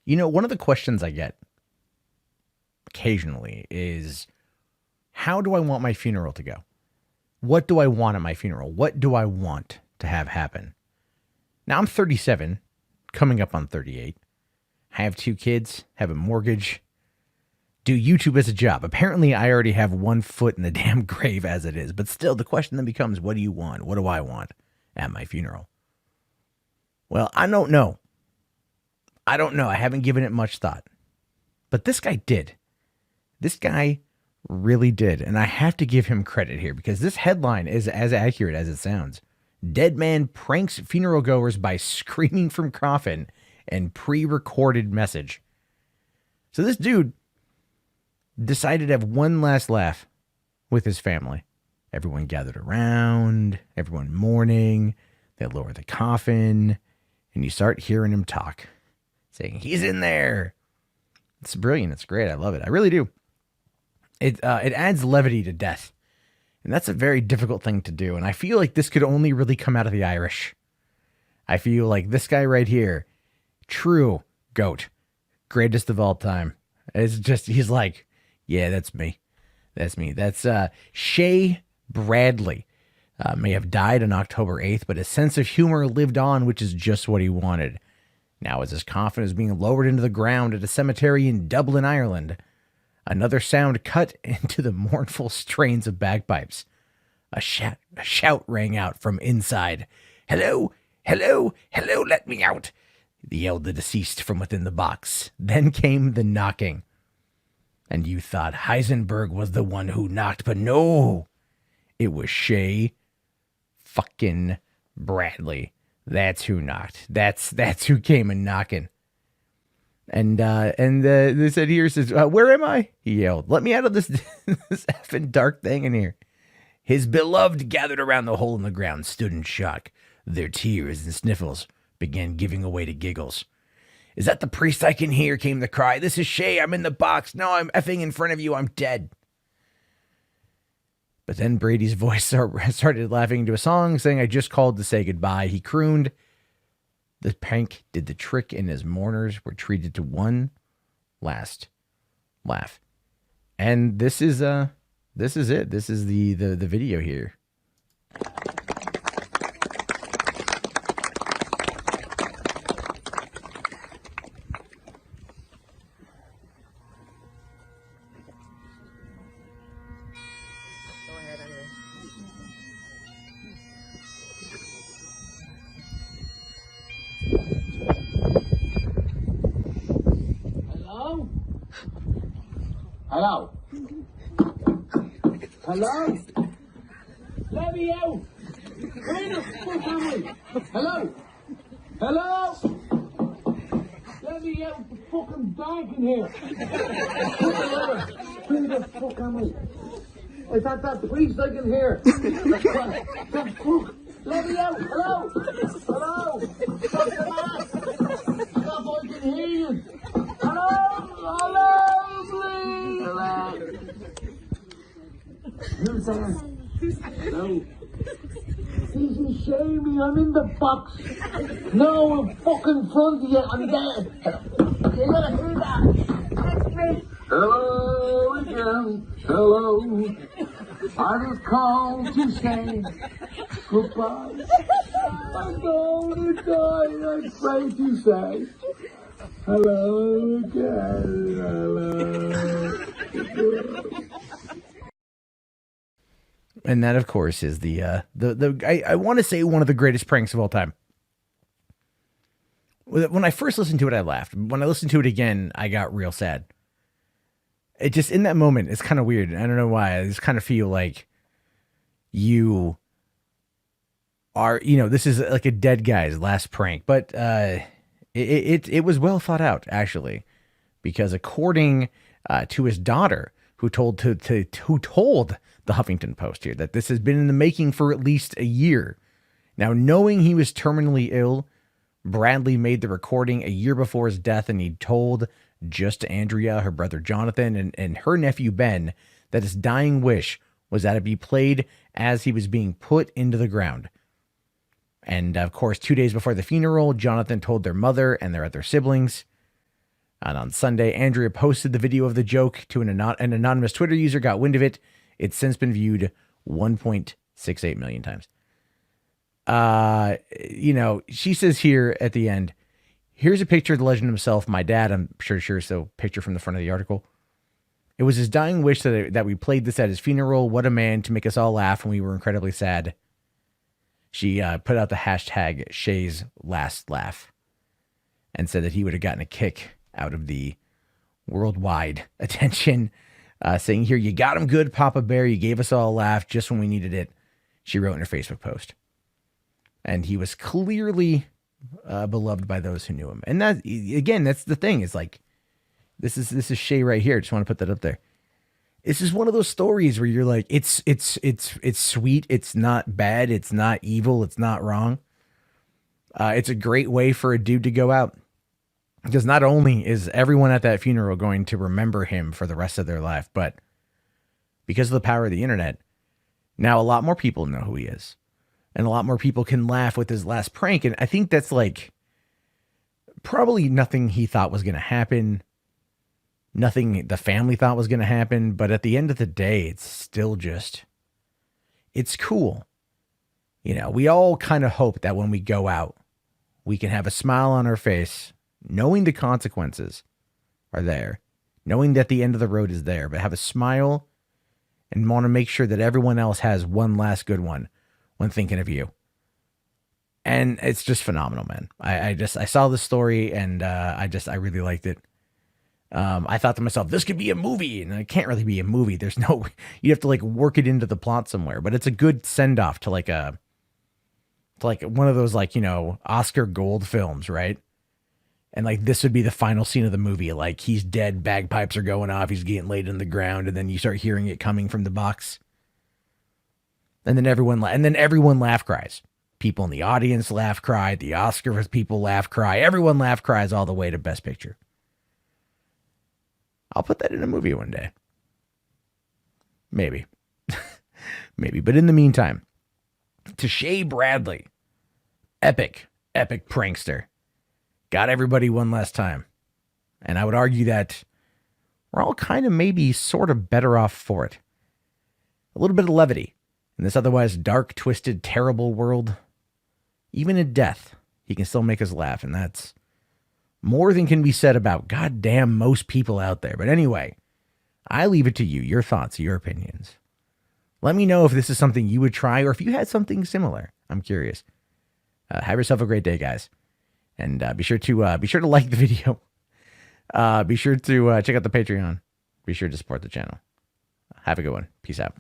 One of the questions I get occasionally is, how do I want my funeral to go? What do I want at my funeral? What do I want to have happen? Now, I'm 37, coming up on 38. I have 2 kids, have a mortgage, do YouTube as a job. Apparently, I already have 1 foot in the damn grave as it is. But still, the question then becomes, what do you want? What do I want at my funeral? Well, I don't know. I haven't given it much thought. But this guy did. This guy really did. And I have to give him credit here because this headline is as accurate as it sounds. Dead man pranks funeral goers by screaming from coffin and pre-recorded message. So this dude decided to have one last laugh with his family. Everyone gathered around, everyone mourning. They lower the coffin, and you start hearing him talk, saying, "He's in there." It's brilliant. It's great. I love it. I really do. It adds levity to death, and that's a very difficult thing to do. And I feel like this could only really come out of the Irish. I feel like this guy right here, true GOAT, greatest of all time. It's just, he's like, yeah, that's me. That's me. That's Shay Bradley. May have died on October 8th, but his sense of humor lived on, which is just what he wanted. Now, as his coffin is being lowered into the ground at a cemetery in Dublin, Ireland, another sound cut into the mournful strains of bagpipes. A shout rang out from inside. "Hello, hello, hello, let me out," yelled the deceased from within the box. Then came the knocking. And you thought Heisenberg was the one who knocked, but no, it was Shay fucking Bradley. That's who knocked. That's who came and knocking. And they said here, says, "Where am I?" He yelled. "Let me out of this this effing dark thing in here." His beloved gathered around the hole in the ground, stood in shock. Their tears and sniffles began giving way to giggles. "Is that the priest I can hear?" came the cry. "This is Shay. I'm in the box. No, I'm effing in front of you. I'm dead." But then Brady's voice started laughing into a song, saying, "I just called to say goodbye." He crooned. The prank did the trick, and his mourners were treated to one last laugh. And this is it. This is the video here. Hello? Hello? Let me out! Where the fuck am I? Hello? Hello? Let me out! The fucking bank in here! Where the fuck am I? Is that priest I can hear? The fuck? Let me out! Hello? Hello? Stop the mask! Stop, I can hear you! Hello? Hello, please! Hello? Who's there? Hello? Easy, Shamey, I'm in the box. No, I'm fucking front of you, I'm there. You gotta hear that. That's me. Hello again. Hello. I just called to say goodbye. I'm going to die, I'm afraid to say. Hello again. Hello. And that, of course, is I want to say one of the greatest pranks of all time. When I first listened to it, I laughed. When I listened to it again, I got real sad. It just, in that moment, it's kind of weird. I don't know why. I just kind of feel like you are, this is like a dead guy's last prank. But it was well thought out, actually, because according to his daughter, who told the Huffington Post here that this has been in the making for at least a year. Now, knowing he was terminally ill, Bradley made the recording a year before his death, and he told just Andrea, her brother Jonathan, and her nephew Ben that his dying wish was that it be played as he was being put into the ground. And, of course, 2 days before the funeral, Jonathan told their mother and their other siblings. And on Sunday, Andrea posted the video of the joke to an anonymous Twitter user, got wind of it. It's since been viewed 1.68 million times. She says here at the end, here's a picture of the legend himself, my dad, I'm sure, so picture from the front of the article. It was his dying wish that we played this at his funeral. What a man, to make us all laugh when we were incredibly sad. She put out the hashtag Shay's last laugh and said that he would have gotten a kick out of the worldwide attention, saying here, you got him good, Papa Bear. You gave us all a laugh just when we needed it. She wrote in her Facebook post. And he was clearly beloved by those who knew him. And that, again, that's the thing. It's like, this is Shay right here. Just want to put that up there. This is one of those stories where you're like, it's sweet. It's not bad. It's not evil. It's not wrong. It's a great way for a dude to go out. Because not only is everyone at that funeral going to remember him for the rest of their life, but because of the power of the internet, now a lot more people know who he is. And a lot more people can laugh with his last prank. And I think that's like probably nothing he thought was going to happen. Nothing the family thought was going to happen. But at the end of the day, it's still just, it's cool. We all kind of hope that when we go out, we can have a smile on our face, knowing the consequences are there, knowing that the end of the road is there, but have a smile and want to make sure that everyone else has one last good one when thinking of you. And it's just phenomenal, man. I saw this story and I really liked it. I thought to myself, this could be a movie, and it can't really be a movie. There's no, you have to like work it into the plot somewhere, but it's a good send off to like one of those Oscar Gold films, right? And like this would be the final scene of the movie. Like he's dead, bagpipes are going off, he's getting laid in the ground, and then you start hearing it coming from the box. And then everyone laugh cries. People in the audience laugh cry. The Oscar people laugh cry. Everyone laugh cries all the way to Best Picture. I'll put that in a movie one day. Maybe. Maybe. But in the meantime, to Shay Bradley, epic prankster. Got everybody one last time. And I would argue that we're all kind of maybe sort of better off for it. A little bit of levity in this otherwise dark, twisted, terrible world. Even in death, he can still make us laugh. And that's more than can be said about goddamn most people out there. But anyway, I leave it to you, your thoughts, your opinions. Let me know if this is something you would try or if you had something similar. I'm curious. Have yourself a great day, guys. And be sure to like the video. Be sure to check out the Patreon. Be sure to support the channel. Have a good one. Peace out.